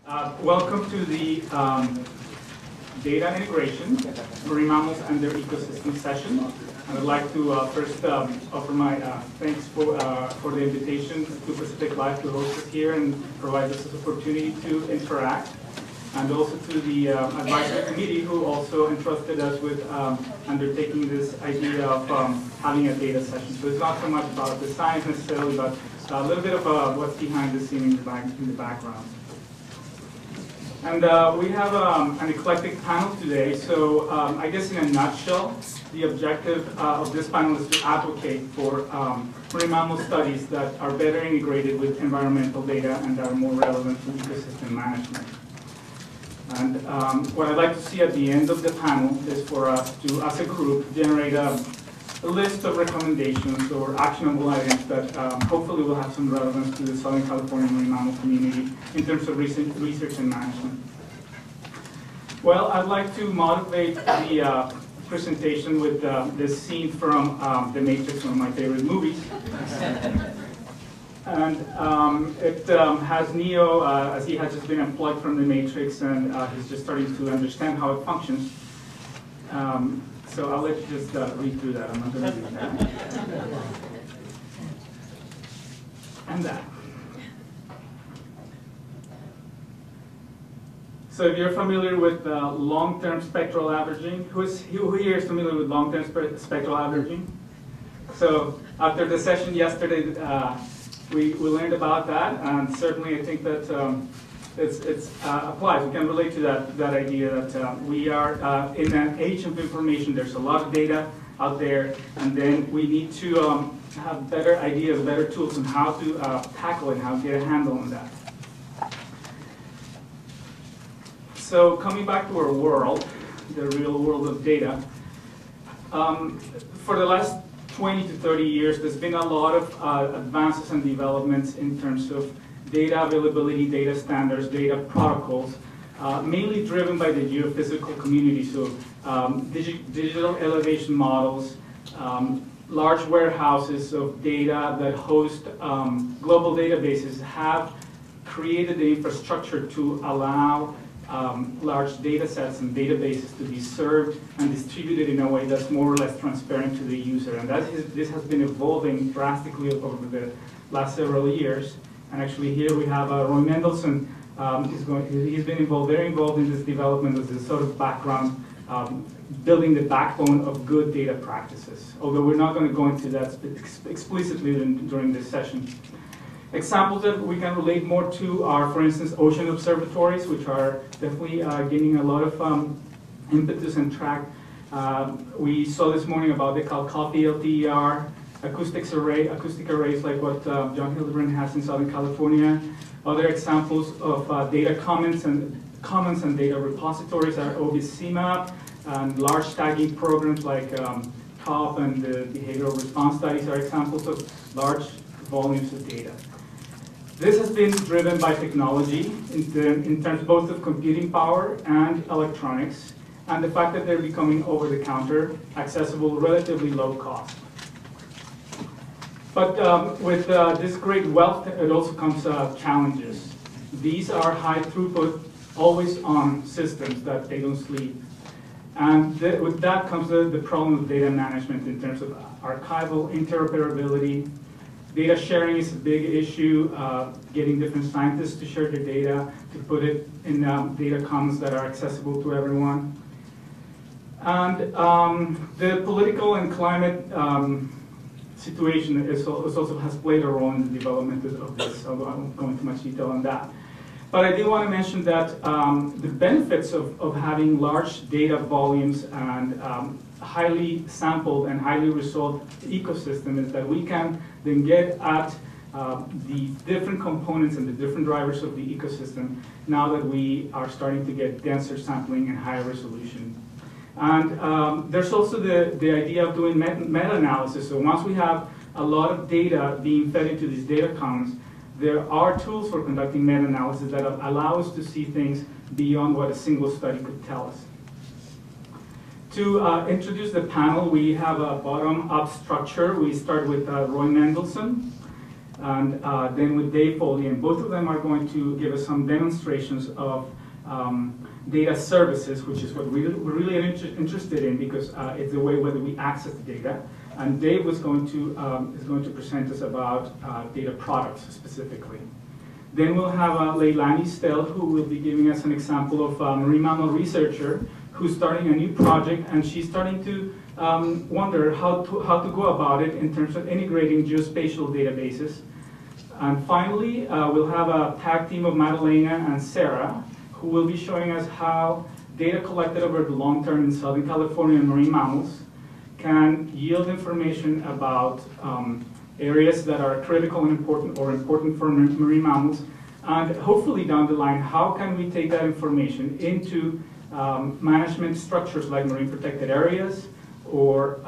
Welcome to the data integration, marine mammals and their ecosystem session. I would like to first offer my thanks for the invitation to Pacific Life to host us here and provide us this opportunity to interact, and also to the advisory committee who also entrusted us with undertaking this idea of having a data session. So it's not so much about the science necessarily, but a little bit of what's behind the scene in the background. And we have an eclectic panel today, so I guess in a nutshell, the objective of this panel is to advocate for marine mammal studies that are better integrated with environmental data and that are more relevant to ecosystem management. And what I'd like to see at the end of the panel is for us to, as a group, generate a list of recommendations or actionable items that hopefully will have some relevance to the Southern California marine mammal community in terms of research and management. Well, I'd like to motivate the presentation with this scene from The Matrix, one of my favorite movies. And it has Neo, as he has just been unplugged from the Matrix, and he's just starting to understand how it functions. So I'll let you just read through that. I'm not going to do that. And that. So if you're familiar with long-term spectral averaging, who here is familiar with long-term spectral averaging? So after the session yesterday, we learned about that, and certainly I think that it's applies. We can relate to that idea that we are in an age of information. There's a lot of data out there, and then we need to have better ideas, better tools on how to tackle it, how to get a handle on that. So coming back to our world, the real world of data, for the last 20 to 30 years, there's been a lot of advances and developments in terms of data availability, data standards, data protocols, mainly driven by the geophysical community. So digital elevation models, large warehouses of data that host global databases have created the infrastructure to allow large data sets and databases to be served and distributed in a way that's more or less transparent to the user. And this has been evolving drastically over the last several years. And actually here we have Roy Mendelson. He's been very involved in this development as a sort of background, building the backbone of good data practices. Although we're not going to go into that explicitly during this session. Examples that we can relate more to are, for instance, ocean observatories, which are definitely gaining a lot of impetus and track. We saw this morning about the Coffee LTER, acoustic arrays like what John Hildebrand has in Southern California. Other examples of data commons and data repositories are OBSCMAP, and large tagging programs like TOP and the behavioral response studies are examples of large volumes of data. This has been driven by technology in terms both of computing power and electronics, and the fact that they're becoming over-the-counter, accessible, relatively low cost. But with this great wealth, it also comes challenges. These are high throughput, always on systems that they don't sleep. And with that comes the problem of data management in terms of archival interoperability. Data sharing is a big issue, getting different scientists to share their data, to put it in data commons that are accessible to everyone. And the political and climate situation also has played a role in the development of this, although I won't go into much detail on that. But I do want to mention that the benefits of having large data volumes and highly sampled and highly resolved ecosystem is that we can then get at the different components and the different drivers of the ecosystem now that we are starting to get denser sampling and higher resolution. And there's also the idea of doing meta-analysis. So once we have a lot of data being fed into these data commons, there are tools for conducting meta-analysis that allow us to see things beyond what a single study could tell us. To introduce the panel, we have a bottom-up structure. We start with Roy Mendelson. and then with Dave Foley, and both of them are going to give us some demonstrations of data services, which is what we're really interested in, because it's the way whether we access the data. And Dave is going to present us about data products specifically. Then we'll have Leilani Stell, who will be giving us an example of a marine mammal researcher who's starting a new project, and she's starting to wonder how to go about it in terms of integrating geospatial databases. And finally, we'll have a tag team of Madalena and Sarah, who will be showing us how data collected over the long term in Southern California marine mammals can yield information about areas that are critical and important, or important for marine mammals, and hopefully down the line, how can we take that information into management structures like marine protected areas, or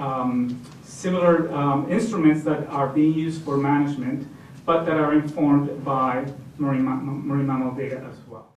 similar instruments that are being used for management, but that are informed by marine mammal data as well.